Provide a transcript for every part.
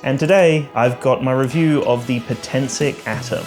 and today I've got my review of the Potensic Atom.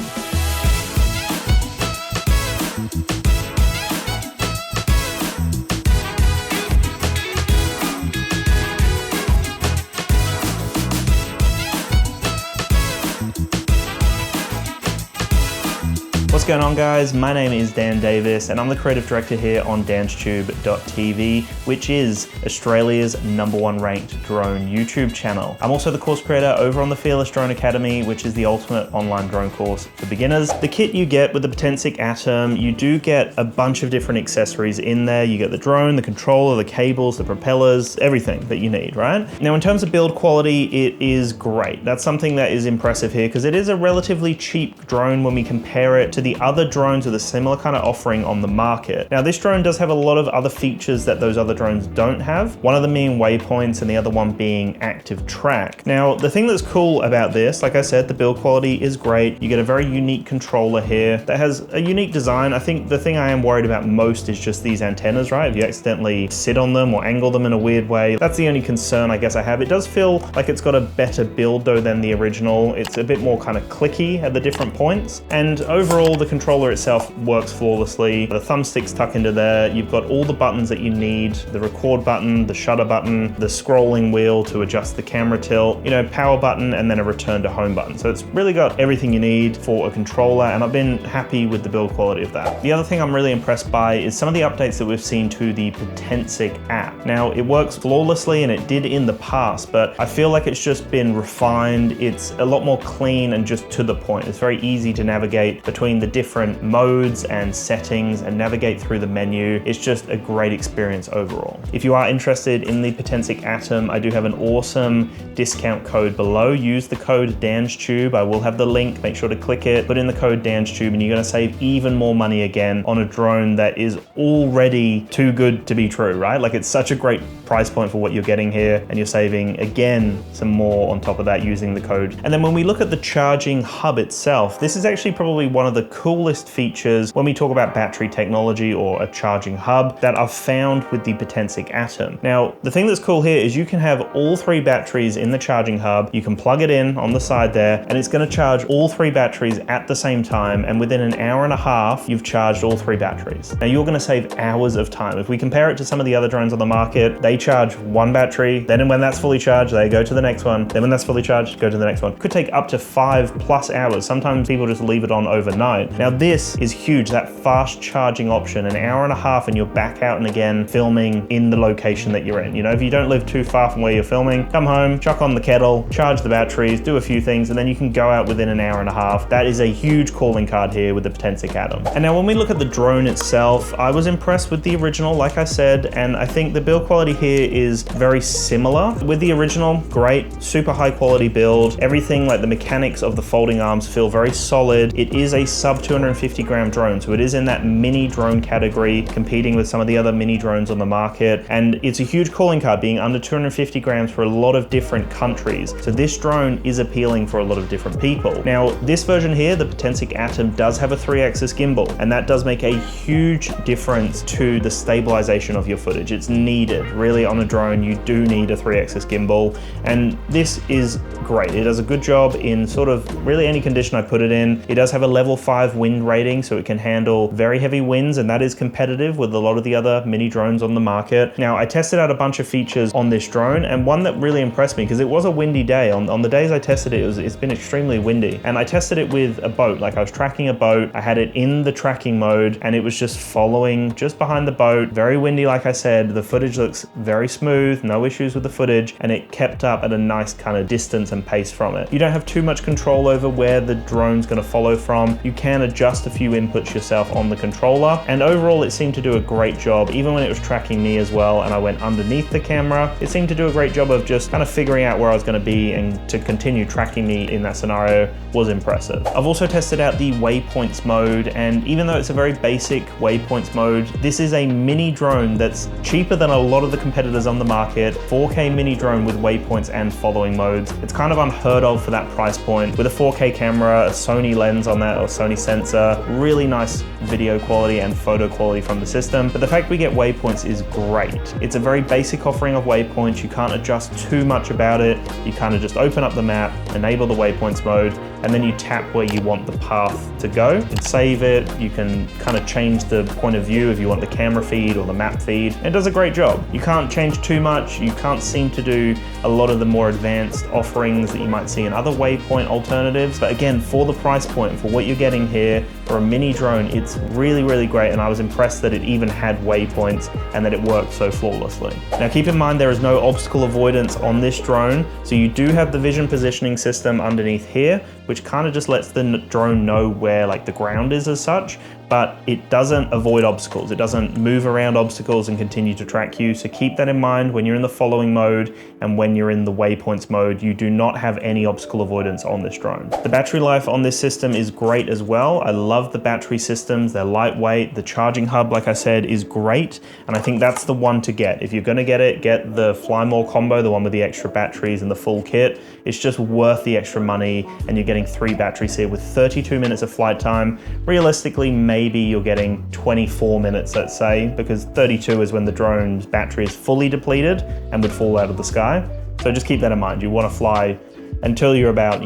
What's going on, guys? My name is Dan Davis and I'm the creative director here on DansTube.TV, which is Australia's #1 ranked drone YouTube channel. I'm also the course creator over on the Fearless Drone Academy, which is the ultimate online drone course for beginners. The kit you get with the Potensic Atom, you do get a bunch of different accessories in there. You get the drone, the controller, the cables, the propellers, everything that you need, right? Now, in terms of build quality, it is great. That's something that is impressive here because it is a relatively cheap drone when we compare it to the other drones with a similar kind of offering on the market. Now, this drone does have a lot of other features that those other drones don't have, one of them being waypoints and the other one being active track. Now, the thing that's cool about this, like I said, the build quality is great. You get a very unique controller here that has a unique design. I think the thing I am worried about most is just these antennas, right? If you accidentally sit on them or angle them in a weird way, that's the only concern I guess I have. It does feel like it's got a better build though than the original. It's a bit more kind of clicky at the different points, and overall the controller itself works flawlessly. The thumbstick's tuck into there. You've got all the buttons that you need, the record button, the shutter button, the scrolling wheel to adjust the camera tilt, you know, power button, and then a return to home button. So it's really got everything you need for a controller, and I've been happy with the build quality of that. The other thing I'm really impressed by is some of the updates that we've seen to the Potensic app. Now, it works flawlessly, and it did in the past, but I feel like it's just been refined. It's a lot more clean and just to the point. It's very easy to navigate between the different modes and settings and navigate through the menu. It's just a great experience overall. If you are interested in the Potensic Atom, I do have an awesome discount code below. Use the code DansTube. I will have the link. Make sure to click it, put in the code DansTube, and you're going to save even more money again on a drone that is already too good to be true, right? Like, it's such a great price point for what you're getting here, and you're saving again some more on top of that using the code. And then when we look at the charging hub itself, this is actually probably one of the coolest features when we talk about battery technology or a charging hub that I've found with the Potensic Atom. Now, the thing that's cool here is you can have all 3 batteries in the charging hub. You can plug it in on the side there, and it's going to charge all 3 batteries at the same time, and within an hour and a half, you've charged all 3 batteries. Now, you're going to save hours of time. If we compare it to some of the other drones on the market, they charge 1 battery, then when that's fully charged, they go to the next one, then when that's fully charged, go to the next one. Could take up to 5+ hours. Sometimes people just leave it on overnight. Now, this is huge, that fast charging option, an hour and a half and you're back out and again filming in the location that you're in. You know, if you don't live too far from where you're filming, come home, chuck on the kettle, charge the batteries, do a few things, and then you can go out within an hour and a half. That is a huge calling card here with the Potensic Atom. And now when we look at the drone itself, I was impressed with the original, like I said, and I think the build quality here is very similar. With the original, great, super high quality build. Everything, like the mechanics of the folding arms, feel very solid. It is a sub 250 gram drone, so it is in that mini drone category, competing with some of the other mini drones on the market, and it's a huge calling card being under 250 grams for a lot of different countries. So this drone is appealing for a lot of different people. Now, this version here, the Potensic Atom, does have a 3-axis gimbal, and that does make a huge difference to the stabilization of your footage. It's needed. Really, on a drone, you do need a 3-axis gimbal, and this is great. It does a good job in sort of really any condition I put it in. It does have a level 5 wind rating, so it can handle very heavy winds, and that is competitive with a lot of the other mini drones on the market. Now, I tested out a bunch of features on this drone, and one that really impressed me, because it was a windy day. On the days I tested it, it's been extremely windy, and I tested it with a boat. Like, I was tracking a boat, I had it in the tracking mode, and it was just following just behind the boat. Very windy, like I said. The footage looks very smooth, no issues with the footage, and it kept up at a nice kind of distance and pace from it. You don't have too much control over where the drone's going to follow from. You can adjust a few inputs yourself on the controller, and overall it seemed to do a great job. Even when it was tracking me as well and I went underneath the camera, it seemed to do a great job of just kind of figuring out where I was going to be, and to continue tracking me in that scenario was impressive. I've also tested out the waypoints mode, and even though it's a very basic waypoints mode, this is a mini drone that's cheaper than a lot of the competitors on the market. 4K mini drone with waypoints and following modes. It's kind of unheard of for that price point. With a 4K camera, a Sony lens on that, or Sony sensor, really nice video quality and photo quality from the system. But the fact we get waypoints is great. It's a very basic offering of waypoints. You can't adjust too much about it. You kind of just open up the map, enable the waypoints mode, and then you tap where you want the path to go. You can save it. You can kind of change the point of view if you want the camera feed or the map feed. It does a great job. You can't change too much. You can't seem to do a lot of the more advanced offerings that you might see in other waypoint alternatives. But again, for the price point, for what you're getting here, for a mini drone, it's really, really great. And I was impressed that it even had waypoints and that it worked so flawlessly. Now keep in mind, there is no obstacle avoidance on this drone. So you do have the vision positioning system underneath here, which kind of just lets the drone know where like the ground is as such, but it doesn't avoid obstacles. It doesn't move around obstacles and continue to track you. So keep that in mind when you're in the following mode and when you're in the waypoints mode. You do not have any obstacle avoidance on this drone. The battery life on this system is great as well. I love the battery systems. They're lightweight. The charging hub, like I said, is great. And I think that's the one to get. If you're gonna get it, get the Fly More combo, the one with the extra batteries and the full kit. It's just worth the extra money, and you're getting 3 batteries here with 32 minutes of flight time. Realistically, maybe you're getting 24 minutes, let's say, because 32 is when the drone's battery is fully depleted and would fall out of the sky. So just keep that in mind. You want to fly until you're about,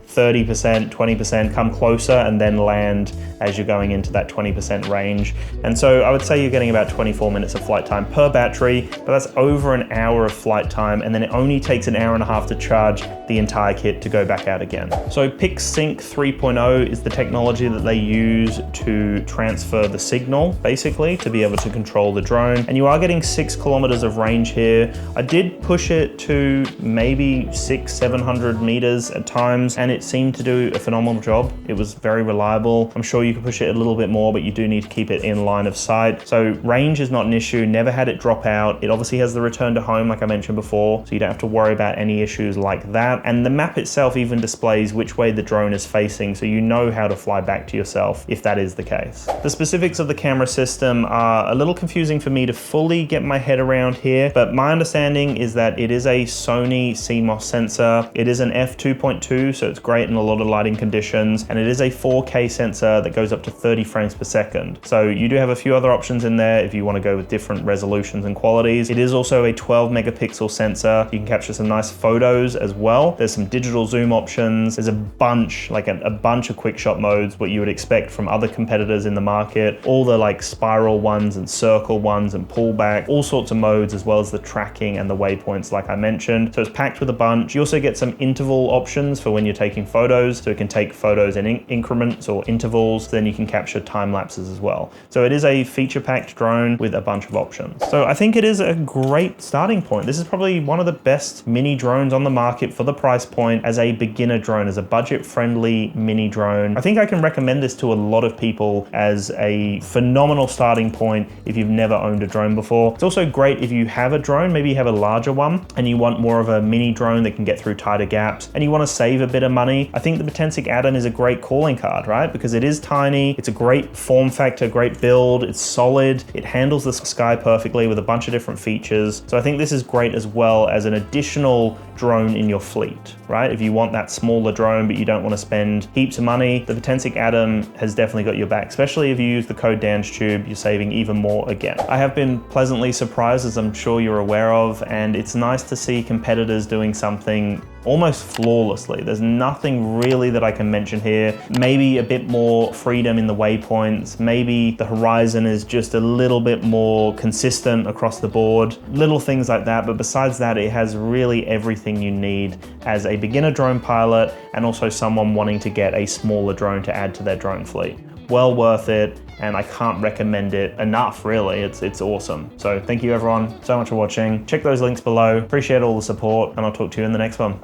30%, 20%, come closer, and then land as you're going into that 20% range. And so I would say you're getting about 24 minutes of flight time per battery, but that's over an hour of flight time, and then it only takes an hour and a half to charge the entire kit to go back out again. So PixSync 3.0 is the technology that they use to transfer the signal, basically, to be able to control the drone. And you are getting 6 kilometers of range here. I did push it to maybe 600-700 meters at times, and it seemed to do a phenomenal job. It was very reliable. I'm sure you could push it a little bit more, but you do need to keep it in line of sight. So range is not an issue, never had it drop out. It obviously has the return to home, like I mentioned before, so you don't have to worry about any issues like that. And the map itself even displays which way the drone is facing, so you know how to fly back to yourself if that is the case. The specifics of the camera system are a little confusing for me to fully get my head around here, but my understanding is that it is a Sony CMOS sensor. It is an f2.2, so it's great in a lot of lighting conditions, and it is a 4K sensor that goes up to 30 frames per second. So you do have a few other options in there if you want to go with different resolutions and qualities. It is also a 12 megapixel sensor. You can capture some nice photos as well. There's some digital zoom options. There's a bunch, like a bunch of quick shot modes, what you would expect from other competitors in the market. All the like spiral ones and circle ones and pullback, all sorts of modes, as well as the tracking and the waypoints like I mentioned. So it's packed with a bunch. You also get some interval options for when you're taking photos, so it can take photos in increments or intervals, then you can capture time lapses as well. So it is a feature-packed drone with a bunch of options. So I think it is a great starting point. This is probably one of the best mini drones on the market for the price point as a beginner drone, as a budget-friendly mini drone. I think I can recommend this to a lot of people as a phenomenal starting point if you've never owned a drone before. It's also great if you have a drone, maybe you have a larger one and you want more of a mini drone that can get through tighter gaps and you want to save a bit of money. I think the Potensic add-on is a great calling card, right? Because it is tiny, it's a great form factor, great build, it's solid, it handles the sky perfectly with a bunch of different features. So I think this is great as well as an additional drone in your fleet, right? If you want that smaller drone, but you don't want to spend heaps of money, the Potensic add-on has definitely got your back, especially if you use the code DansTube, you're saving even more again. I have been pleasantly surprised, as I'm sure you're aware of, and it's nice to see competitors doing something almost flawlessly. There's nothing really that I can mention here. Maybe a bit more freedom in the waypoints. Maybe the horizon is just a little bit more consistent across the board. Little things like that, but besides that, it has really everything you need as a beginner drone pilot and also someone wanting to get a smaller drone to add to their drone fleet. Well worth it, and I can't recommend it enough, really. It's awesome. So thank you everyone so much for watching. Check those links below. Appreciate all the support, and I'll talk to you in the next one.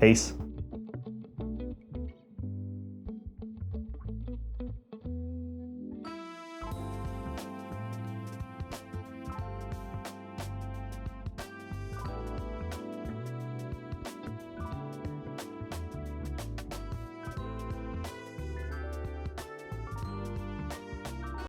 Peace.